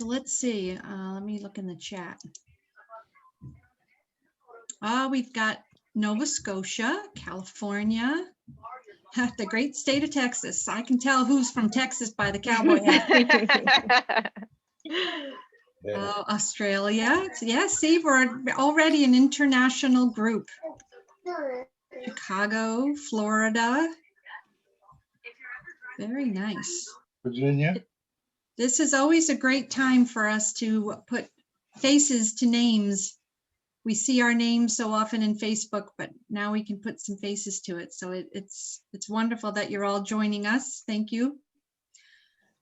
So let's see, let me look in the chat. We've got Nova Scotia, California, the great state of Texas. I can tell who's from Texas by the cowboy hat. Australia, yeah, see, we're already an international group. Chicago, Florida. Very nice. Virginia. This is always a great time for us to put faces to names. We see our names so often in Facebook, but now we can put some faces to it. So it's wonderful that you're all joining us. Thank you.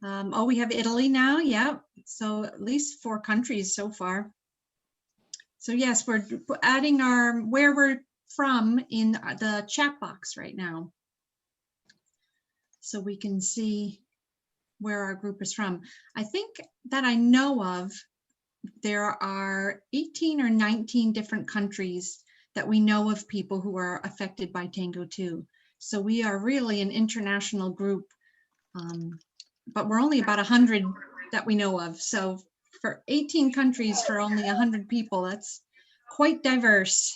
We have Italy now. Yeah. So at least 4 countries so far. So yes, we're adding where we're from in the chat box right now, so we can see where our group is from. I think that I know of, there are 18 or 19 different countries that we know of people who are affected by TANGO2. So we are really an international group, but we're only about 100 that we know of. So for 18 countries, for only 100 people, that's quite diverse.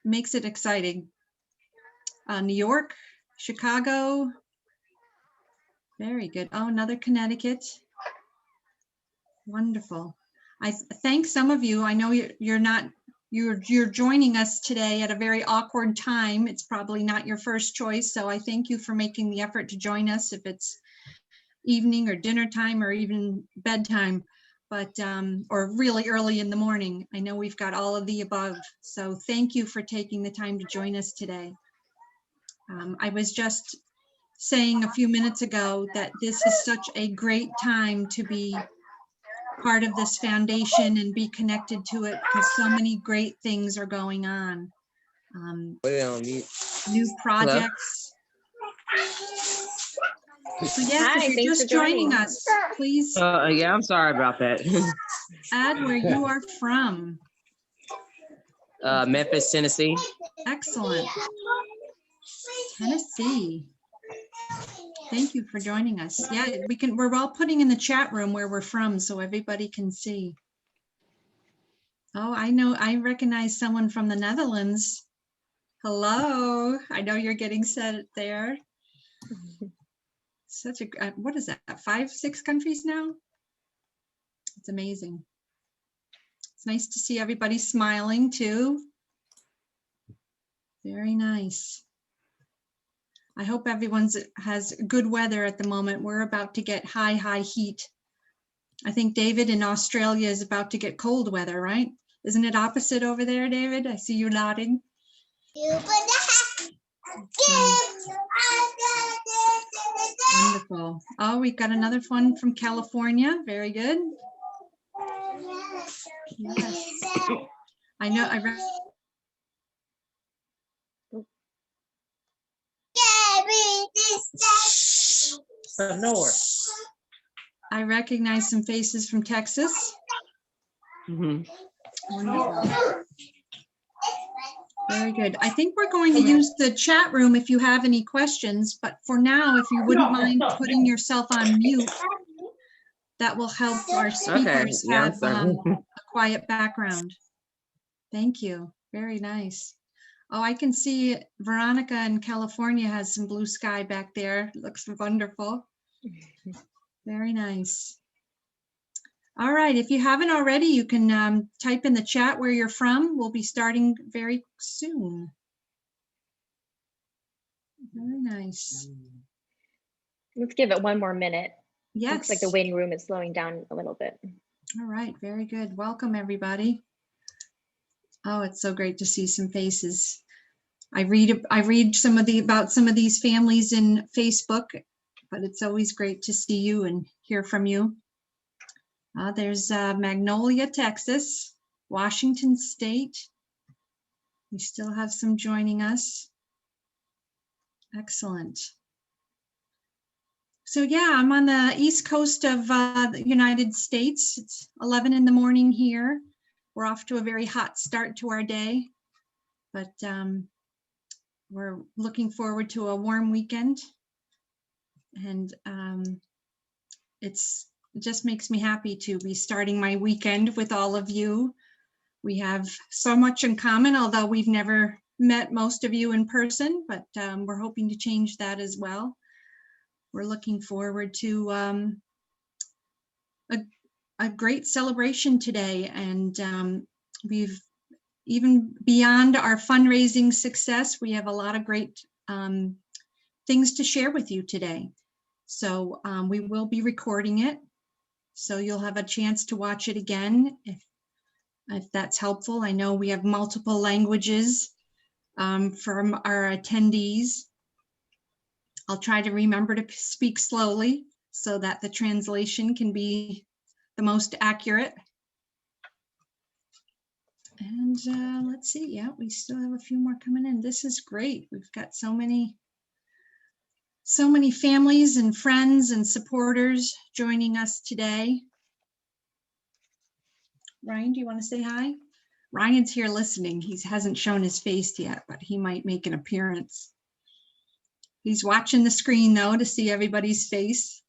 Makes it exciting. New York, Chicago. Very good. Oh, another Connecticut. Wonderful. I thank some of you. I know you're joining us today at a very awkward time. It's probably not your first choice, so I thank you for making the effort to join us, if it's evening or dinner time or even bedtime, but or really early in the morning. I know we've got all of the above, so thank you for taking the time to join us today. I was just saying a few minutes ago that this is such a great time to be part of this foundation and be connected to it, because so many great things are going on. New projects. So yes, Hi, if you're just joining us, please yeah, I'm sorry about that. add where you are from. Memphis, Tennessee. Excellent. Tennessee. Thank you for joining us. Yeah, we're all putting in the chat room where we're from so everybody can see. Oh, I recognize someone from the Netherlands. Hello. I know you're getting set there. Such a, what is that, 5, 6 countries now? It's amazing. It's nice to see everybody smiling too. Very nice. I hope everyone's has good weather at the moment. We're about to get high heat. I think David in Australia is about to get cold weather, right? Isn't it opposite over there, David? I see you nodding. Wonderful. Oh, we've got another one from California. Very good. Yes. I know. I recognize some faces from Texas. Wonderful. Very good. I think we're going to use the chat room if you have any questions, but for now, if you wouldn't mind putting yourself on mute, that will help our speakers have a quiet background. Thank you. Very nice. Oh, I can see Veronica in California has some blue sky back there. Looks wonderful. Very nice. All right, if you haven't already, you can type in the chat where you're from. We'll be starting very soon. Very nice. Let's give it one more minute. Yes. Looks like the waiting room is slowing down a little bit. All right, very good. Welcome, everybody. Oh, it's so great to see some faces. I read about some of these families in Facebook, but it's always great to see you and hear from you. There's Magnolia, Texas, Washington State. We still have some joining us. Excellent. So yeah, I'm on the East Coast of the United States. It's 11 in the morning here. We're off to a very hot start to our day, but we're looking forward to a warm weekend. And it's it just makes me happy to be starting my weekend with all of you. We have so much in common, although we've never met most of you in person, but we're hoping to change that as well. We're looking forward to a great celebration today, and we've even beyond our fundraising success, we have a lot of great things to share with you today. So we will be recording it, so you'll have a chance to watch it again if that's helpful. I know we have multiple languages from our attendees. I'll try to remember to speak slowly so that the translation can be the most accurate. And let's see, yeah, we still have a few more coming in. This is great. We've got so many families and friends and supporters joining us today. Ryan, do you want to say hi? Ryan's here listening. He hasn't shown his face yet, but he might make an appearance. He's watching the screen though to see everybody's face.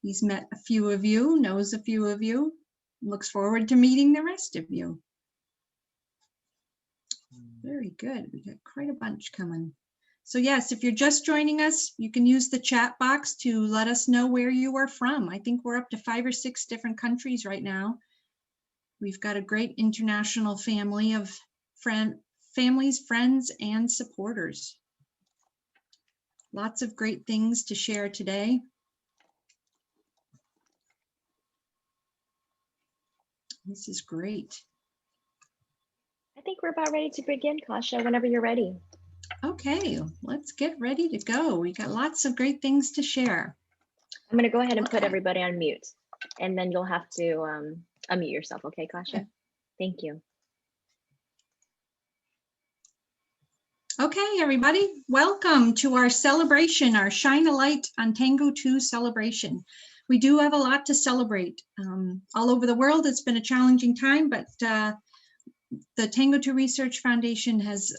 He's met a few of you, knows a few of you, looks forward to meeting the rest of you. Very good. We got quite a bunch coming. So yes, if you're just joining us, you can use the chat box to let us know where you are from. I think we're up to 5 or 6 different countries right now. We've got a great international family of families, friends, and supporters. Lots of great things to share today. This is great. I think we're about ready to begin, Kasha, whenever you're ready. Okay, let's get ready to go. We got lots of great things to share. I'm going to go ahead and put everybody on mute, and then you'll have to unmute yourself. Okay, Kasha? Okay. Thank you. Okay, everybody, welcome to our celebration, our Shine a Light on TANGO2 celebration. We do have a lot to celebrate. All over the world, it's been a challenging time, but the TANGO2 Research Foundation has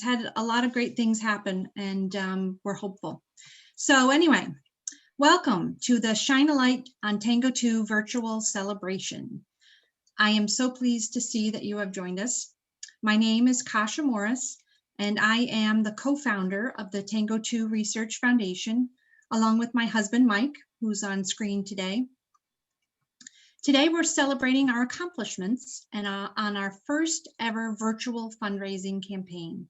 had a lot of great things happen, and we're hopeful. So anyway, welcome to the Shine a Light on TANGO2 virtual celebration. I am so pleased to see that you have joined us. My name is Kasha Morris, and I am the co-founder of the TANGO2 Research Foundation, along with my husband, Mike, who's on screen today. Today, we're celebrating our accomplishments and on our first ever virtual fundraising campaign.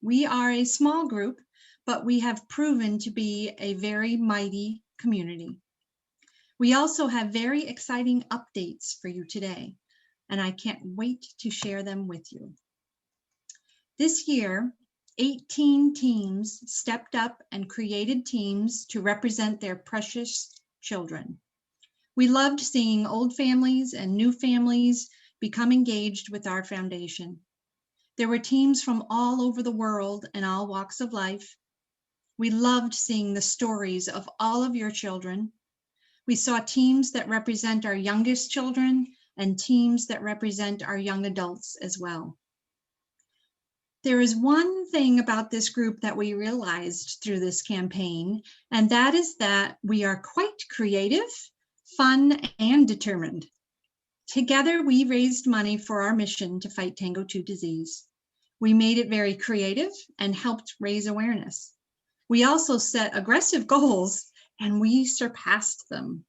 We are a small group, but we have proven to be a very mighty community. We also have very exciting updates for you today, and I can't wait to share them with you. This year, 18 teams stepped up and created teams to represent their precious children. We loved seeing old families and new families become engaged with our foundation. There were teams from all over the world and all walks of life. We loved seeing the stories of all of your children. We saw teams that represent our youngest children and teams that represent our young adults as well. There is one thing about this group that we realized through this campaign, and that is that we are quite creative, fun, and determined. Together, we raised money for our mission to fight TANGO2 disease. We made it very creative and helped raise awareness. We also set aggressive goals, and we surpassed them.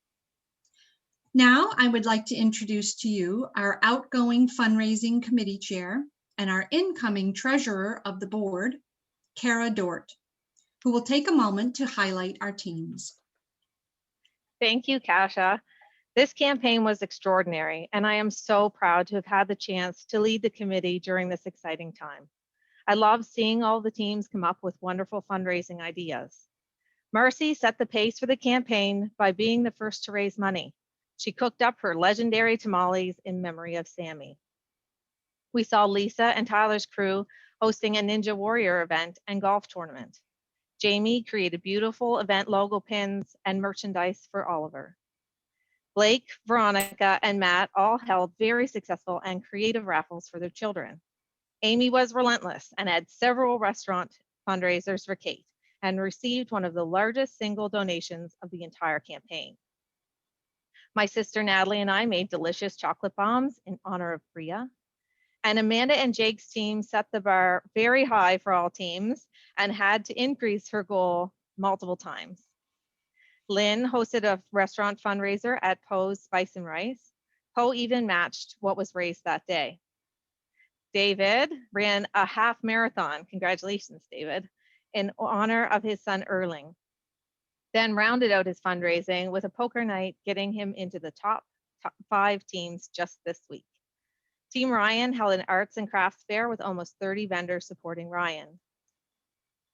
Now, I would like to introduce to you our outgoing fundraising committee chair and our incoming treasurer of the board, Kara Dort, who will take a moment to highlight our teams. Thank you, Kasha. This campaign was extraordinary, and I am so proud to have had the chance to lead the committee during this exciting time. I love seeing all the teams come up with wonderful fundraising ideas. Marcy set the pace for the campaign by being the first to raise money. She cooked up her legendary tamales in memory of Sammy. We saw Lisa and Tyler's crew hosting a Ninja Warrior event and golf tournament. Jamie created beautiful event logo pins and merchandise for Oliver. Blake, Veronica, and Matt all held very successful and creative raffles for their children. Amy was relentless and had several restaurant fundraisers for Kate and received one of the largest single donations of the entire campaign. My sister Natalie and I made delicious chocolate bombs in honor of Bria. And Amanda and Jake's team set the bar very high for all teams and had to increase her goal multiple times. Lynn hosted a restaurant fundraiser at Poe's Spice and Rice. Poe even matched what was raised that day. David ran a half marathon, congratulations, David, in honor of his son Erling. Then rounded out his fundraising with a poker night, getting him into the top 5 teams just this week. Team Ryan held an arts and crafts fair with almost 30 vendors supporting Ryan.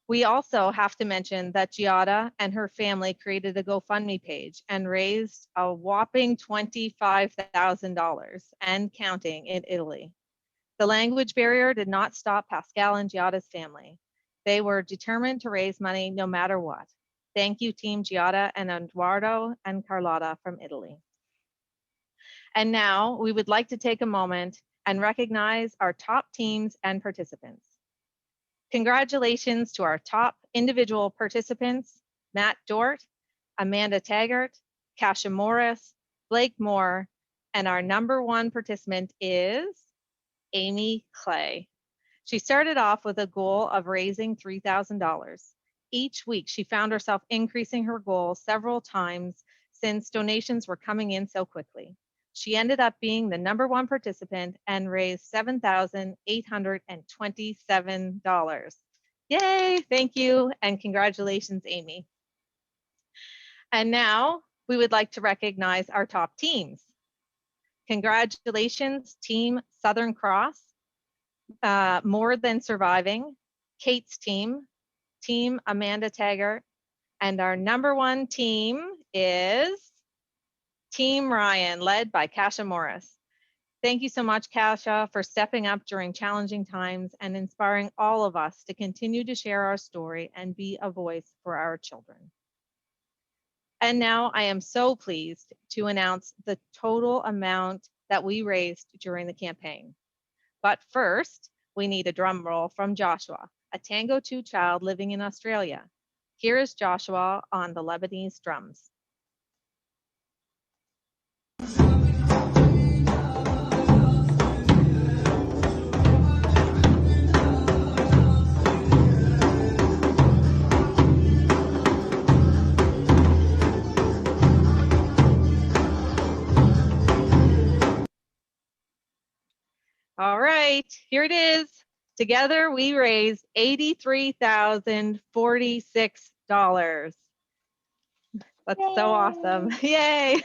We also have to mention that Giada and her family created a GoFundMe page and raised a whopping $25,000 and counting in Italy. The language barrier did not stop Pascal and Giada's family. They were determined to raise money no matter what. Thank you, Team Giada and Eduardo and Carlotta from Italy. And now we would like to take a moment and recognize our top teams and participants. Congratulations to our top individual participants, Matt Dort, Amanda Taggart, Kasia Morris, Blake Moore, and our #1 participant is Amy Clay. She started off with a goal of raising $3,000. Each week, she found herself increasing her goal several times since donations were coming in so quickly. She ended up being the #1 participant and raised $7,827. Yay, thank you, and congratulations, Amy. And now we would like to recognize our top teams. Congratulations, Team Southern Cross, More Than Surviving, Kate's team, Team Amanda Taggart, and our #1 team is Team Ryan, led by Kasia Morris. Thank you so much, Kasia, for stepping up during challenging times and inspiring all of us to continue to share our story and be a voice for our children. And now I am so pleased to announce the total amount that we raised during the campaign. But first, we need a drum roll from Joshua, a TANGO2 child living in Australia. Here is Joshua on the Lebanese drums. All right, here it is. Together, we raised $83,046. That's so awesome. Yay.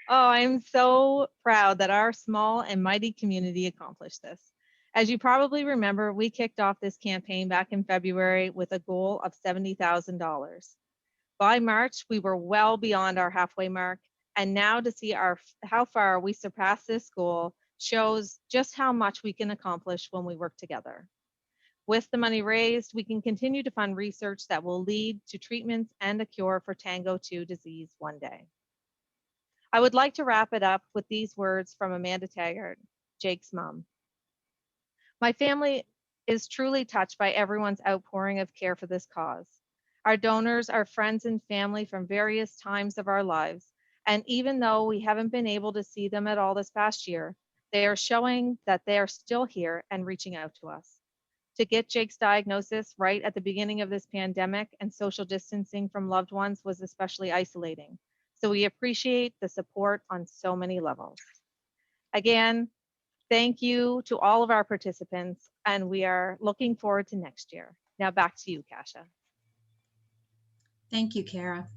Oh, I'm so proud that our small and mighty community accomplished this. As you probably remember, we kicked off this campaign back in February with a goal of $70,000. By March, we were well beyond our halfway mark, and now to see how far we surpassed this goal shows just how much we can accomplish when we work together. With the money raised, we can continue to fund research that will lead to treatments and a cure for TANGO2 disease one day. I would like to wrap it up with these words from Amanda Taggart, Jake's mom. My family is truly touched by everyone's outpouring of care for this cause. Our donors are friends and family from various times of our lives, and even though we haven't been able to see them at all this past year, they are showing that they are still here and reaching out to us. To get Jake's diagnosis right at the beginning of this pandemic and social distancing from loved ones was especially isolating. So we appreciate the support on so many levels. Again, thank you to all of our participants, and we are looking forward to next year. Now back to you, Kasia. Thank you, Kara.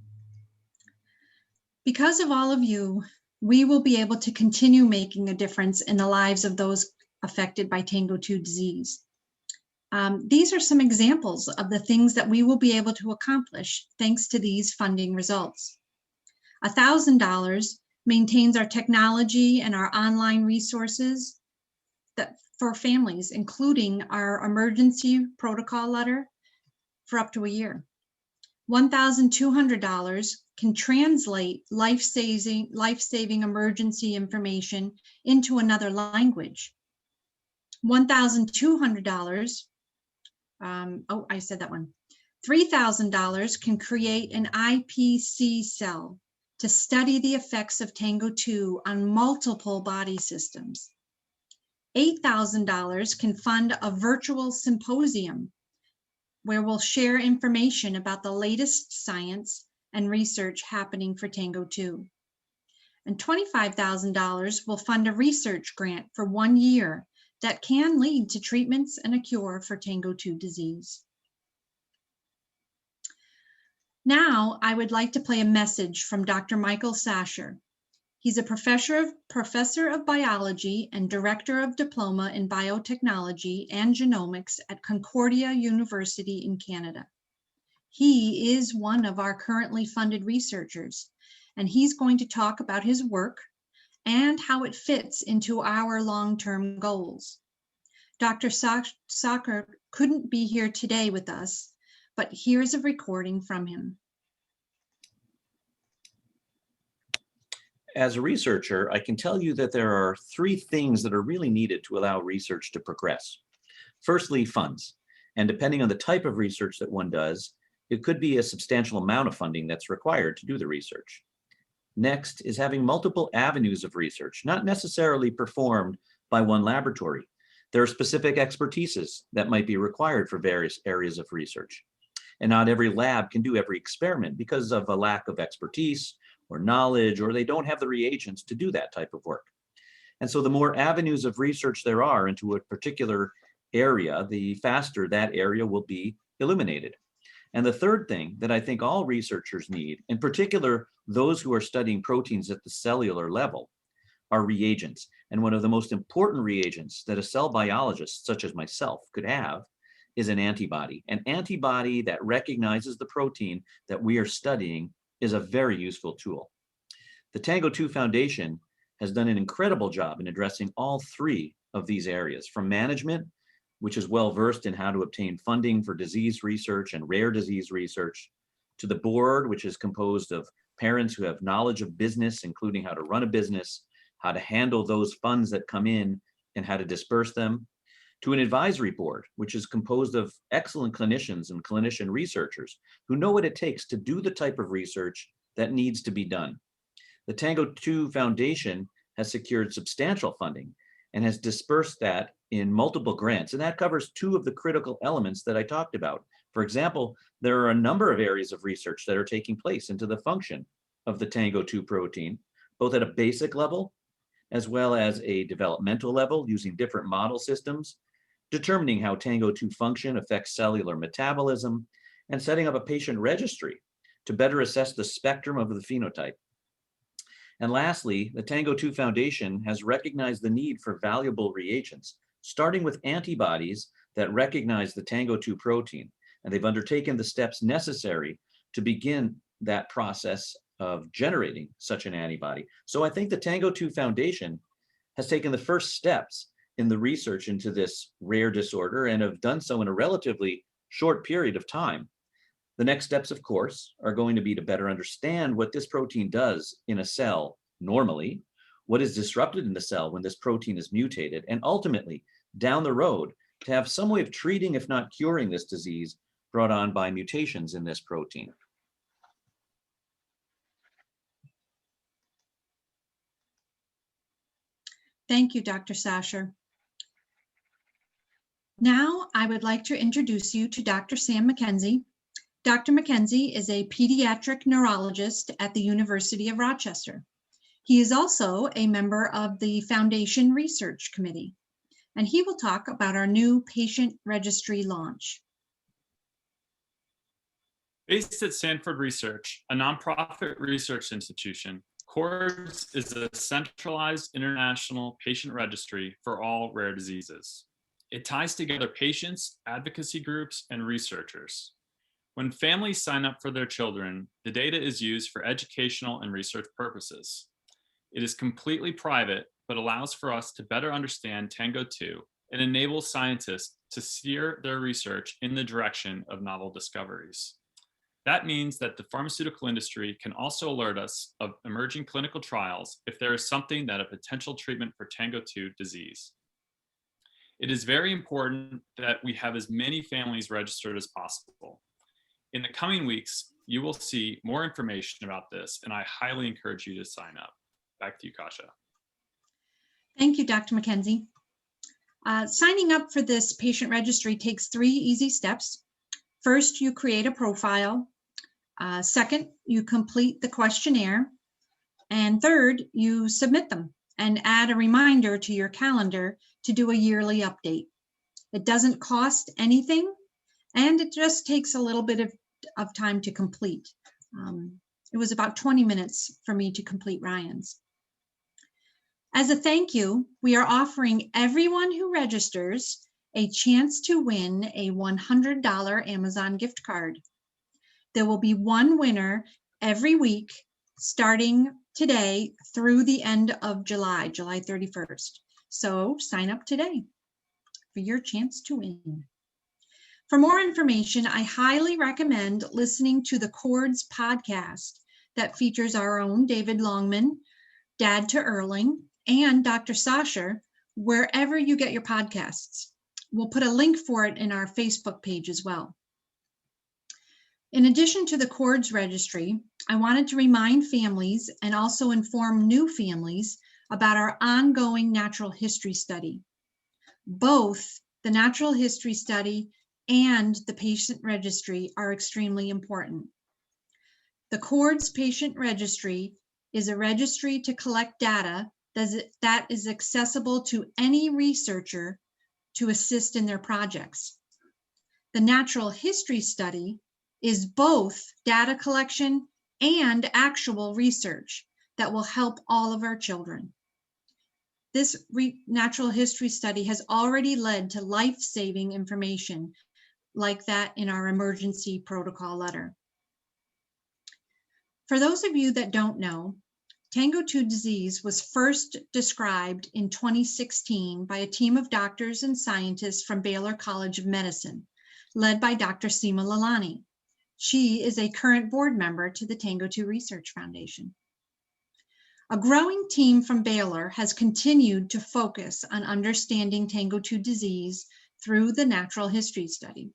Because of all of you, we will be able to continue making a difference in the lives of those affected by TANGO2 disease. These are some examples of the things that we will be able to accomplish thanks to these funding results. $1,000 maintains our technology and our online resources for families, including our emergency protocol letter for up to a year. $1,200 can translate life-saving emergency information into another language. $1,200, I said that one. $3,000 can create an IPC cell to study the effects of TANGO2 on multiple body systems. $8,000 can fund a virtual symposium where we'll share information about the latest science and research happening for TANGO2. And $25,000 will fund a research grant for 1 year that can lead to treatments and a cure for TANGO2 disease. Now, I would like to play a message from Dr. Michael Sacher. He's a professor of biology and director of diploma in biotechnology and genomics at Concordia University in Canada. He is one of our currently funded researchers, and he's going to talk about his work and how it fits into our long-term goals. Dr. Sacher couldn't be here today with us, but here's a recording from him. As a researcher, I can tell you that there are 3 things that are really needed to allow research to progress. Firstly, funds. And depending on the type of research that one does, it could be a substantial amount of funding that's required to do the research. Next is having multiple avenues of research, not necessarily performed by one laboratory. There are specific expertises that might be required for various areas of research. And not every lab can do every experiment because of a lack of expertise or knowledge, or they don't have the reagents to do that type of work. And so the more avenues of research there are into a particular area, the faster that area will be illuminated. And the third thing that I think all researchers need, in particular those who are studying proteins at the cellular level, are reagents. And one of the most important reagents that a cell biologist, such as myself, could have is an antibody. An antibody that recognizes the protein that we are studying is a very useful tool. The TANGO2 Foundation has done an incredible job in addressing all 3 of these areas, from management, which is well versed in how to obtain funding for disease research and rare disease research, to the board, which is composed of parents who have knowledge of business, including how to run a business, how to handle those funds that come in, and how to disperse them, to an advisory board, which is composed of excellent clinicians and clinician researchers who know what it takes to do the type of research that needs to be done. The TANGO2 Foundation has secured substantial funding and has dispersed that in multiple grants, and that covers 2 of the critical elements that I talked about. For example, there are a number of areas of research that are taking place into the function of the TANGO2 protein, both at a basic level as well as a developmental level using different model systems, determining how TANGO2 function affects cellular metabolism, and setting up a patient registry to better assess the spectrum of the phenotype. And lastly, the TANGO2 Foundation has recognized the need for valuable reagents, starting with antibodies that recognize the TANGO2 protein. And they've undertaken the steps necessary to begin that process of generating such an antibody. So I think the TANGO2 Foundation has taken the first steps in the research into this rare disorder and have done so in a relatively short period of time. The next steps, of course, are going to be to better understand what this protein does in a cell normally, what is disrupted in the cell when this protein is mutated, and ultimately, down the road, to have some way of treating, if not curing, this disease brought on by mutations in this protein. Thank you, Dr. Sacher. Now, I would like to introduce you to Dr. Sam Mackenzie. Dr. Mackenzie is a pediatric neurologist at the University of Rochester. He is also a member of the Foundation Research Committee, and he will talk about our new patient registry launch. Based at Sanford Research, a nonprofit research institution, CORDS is a centralized international patient registry for all rare diseases. It ties together patients, advocacy groups, and researchers. When families sign up for their children, the data is used for educational and research purposes. It is completely private, but allows for us to better understand TANGO2 and enables scientists to steer their research in the direction of novel discoveries. That means that the pharmaceutical industry can also alert us of emerging clinical trials if there is something that a potential treatment for TANGO2 disease. It is very important that we have as many families registered as possible. In the coming weeks, you will see more information about this, and I highly encourage you to sign up. Back to you, Kasha. Thank you, Dr. Mackenzie. Signing up for this patient registry takes 3 easy steps. First, you create a profile. Second, you complete the questionnaire. And third, you submit them and add a reminder to your calendar to do a yearly update. It doesn't cost anything, and it just takes a little bit of time to complete. It was about 20 minutes for me to complete Ryan's. As a thank you, we are offering everyone who registers a chance to win a $100 Amazon gift card. There will be one winner every week starting today through the end of July 31st. So sign up today for your chance to win. For more information, I highly recommend listening to the Chords podcast that features our own David Longman, Dad to Erling, and Dr. Sacher, wherever you get your podcasts. We'll put a link for it in our Facebook page as well. In addition to the Chords registry, I wanted to remind families and also inform new families about our ongoing natural history study. Both the natural history study and the patient registry are extremely important. The Chords patient registry is a registry to collect data that is accessible to any researcher to assist in their projects. The natural history study is both data collection and actual research that will help all of our children. This natural history study has already led to life-saving information like that in our emergency protocol letter. For those of you that don't know, TANGO2 disease was first described in 2016 by a team of doctors and scientists from Baylor College of Medicine, led by Dr. Seema Lalani. She is a current board member to the TANGO2 Research Foundation. A growing team from Baylor has continued to focus on understanding TANGO2 disease through the natural history study.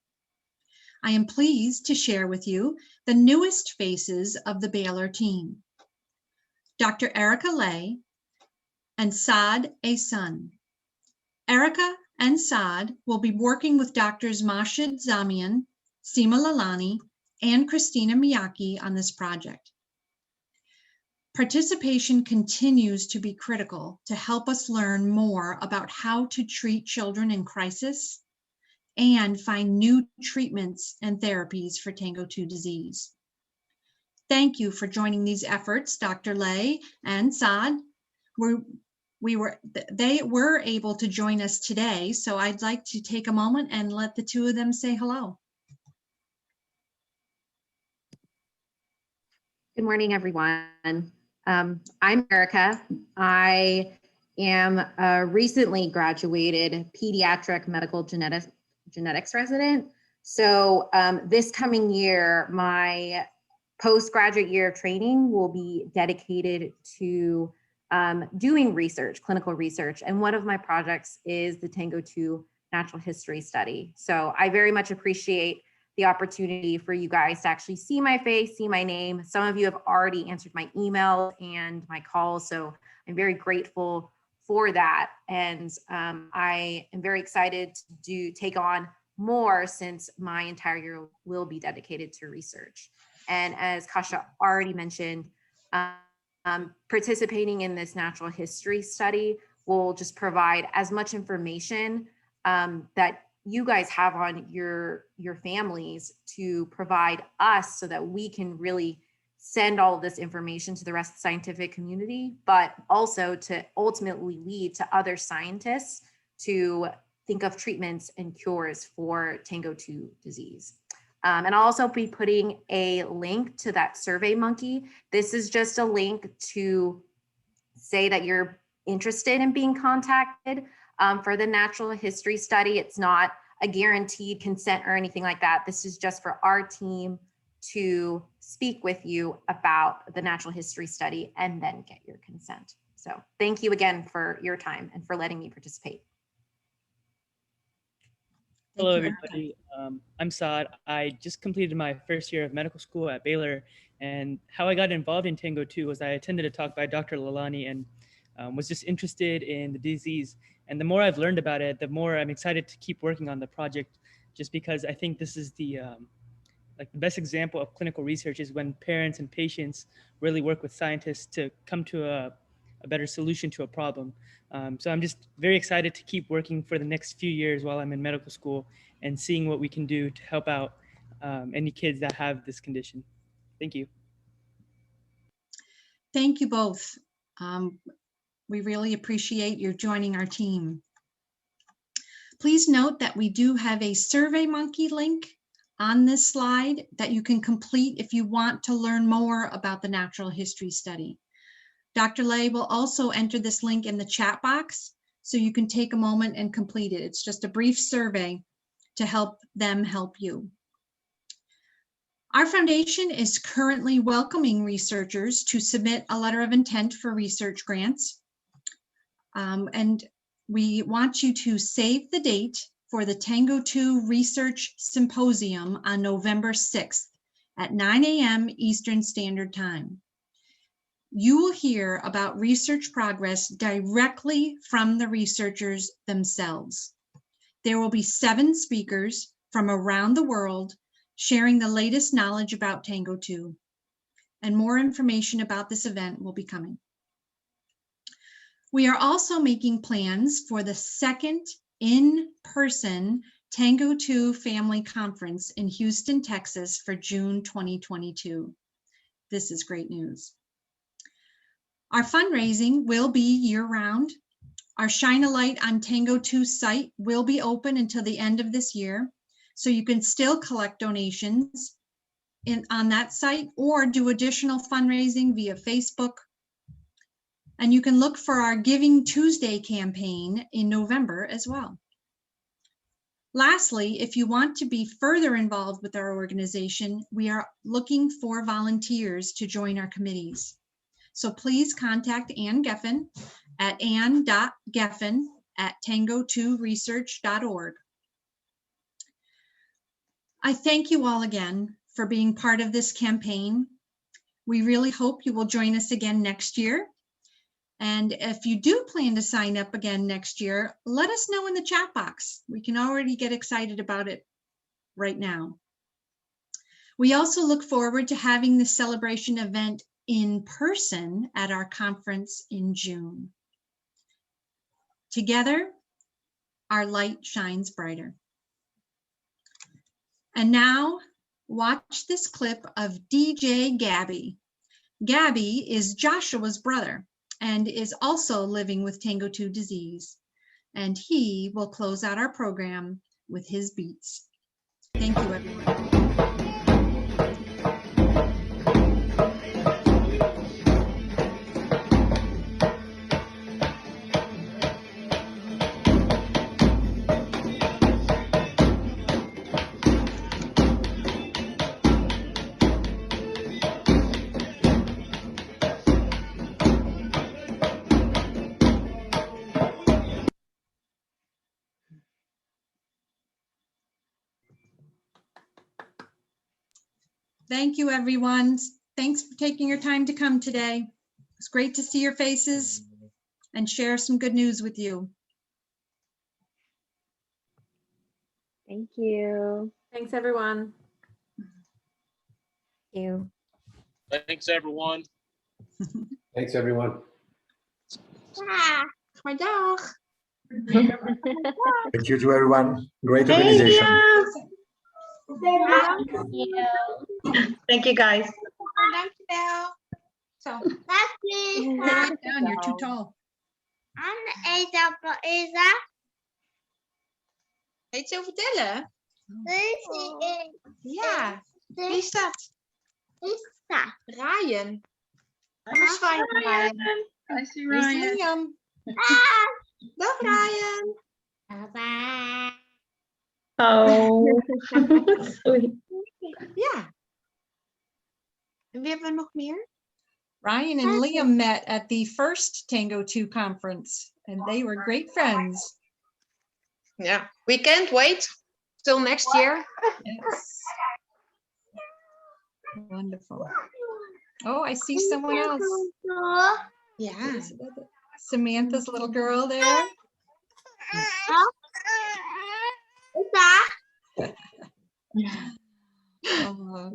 I am pleased to share with you the newest faces of the Baylor team. Dr. Erica Lay and Saad Ahsan. Erica and Saad will be working with Drs. Mashid Zamian, Seema Lalani, and Christina Miyake on this project. Participation continues to be critical to help us learn more about how to treat children in crisis and find new treatments and therapies for TANGO2 disease. Thank you for joining these efforts, Dr. Lay and Saad. They were able to join us today, so I'd like to take a moment and let the two of them say hello. Good morning, everyone. I'm Erica. I am a recently graduated pediatric medical genetics resident. So this coming year, my postgraduate year of training will be dedicated to doing research, clinical research. And one of my projects is the TANGO2 natural history study. So I very much appreciate the opportunity for you guys to actually see my face, see my name. Some of you have already answered my email and my calls, so I'm very grateful for that. And I am very excited to take on more since my entire year will be dedicated to research. And as Kasha already mentioned, participating in this natural history study will just provide as much information that you guys have on your families to provide us so that we can really send all of this information to the rest of the scientific community, but also to ultimately lead to other scientists to think of treatments and cures for TANGO2 disease. And I'll also be putting a link to that Survey Monkey. This is just a link to say that you're interested in being contacted for the natural history study. It's not a guaranteed consent or anything like that. This is just for our team to speak with you about the natural history study and then get your consent. So thank you again for your time and for letting me participate. Thank Hello, you. everybody. I'm Saad. I just completed my first year of medical school at Baylor, and how I got involved in TANGO2 was I attended a talk by Dr. Lalani and was just interested in the disease. And the more I've learned about it, the more I'm excited to keep working on the project, just because I think this is the best example of clinical research is when parents and patients really work with scientists to come to a better solution to a problem. So I'm just very excited to keep working for the next few years while I'm in medical school and seeing what we can do to help out any kids that have this condition. Thank you. Thank you both. We really appreciate your joining our team. Please note that we do have a SurveyMonkey link on this slide that you can complete if you want to learn more about the natural history study. Dr. Lay will also enter this link in the chat box so you can take a moment and complete it. It's just a brief survey to help them help you. Our foundation is currently welcoming researchers to submit a letter of intent for research grants. And we want you to save the date for the TANGO2 Research Symposium on November 6th at 9 a.m. Eastern Standard Time. You will hear about research progress directly from the researchers themselves. There will be 7 speakers from around the world sharing the latest knowledge about TANGO2, and more information about this event will be coming. We are also making plans for the second in-person TANGO2 Family Conference in Houston, Texas for June 2022. This is great news. Our fundraising will be year-round. Our Shine a Light on TANGO2 site will be open until the end of this year, so you can still collect donations on that site or do additional fundraising via Facebook. And you can look for our Giving Tuesday campaign in November as well. Lastly, if you want to be further involved with our organization, we are looking for volunteers to join our committees. So please contact Ann Geffen at ann.geffen@tango2research.org. I thank you all again for being part of this campaign. We really hope you will join us again next year. And if you do plan to sign up again next year, let us know in the chat box. We can already get excited about it right now. We also look forward to having this celebration event in person at our conference in June. Together, our light shines brighter. And now, watch this clip of DJ Gabby. Gabby is Joshua's brother and is also living with TANGO2 disease. And he will close out our program with his beats. Thank you, everyone. Thank you, everyone. Thanks for taking your time to come today. It's great to see your faces and share some good news with you. Thank you. Thanks, everyone. Thank you. Thanks, everyone. Thanks, everyone. My dog. Thank you to everyone. Great organization. Thank you, guys. Dankjewel. Zo. Down, you're too tall. Weet je vertellen? Ja. Wie is dat? Ryan. Kom eens van je, Ryan. I see Dit is Ryan. Liam. Dag, Ryan. Oh, sweet. Ja. En wie hebben we nog meer? Ryan and Liam met at the first TANGO2 conference, and they were great friends. Yeah, we can't wait Till next year. Yes. Wonderful. Oh, I see someone else. Yeah. Samantha's little girl there. Oh.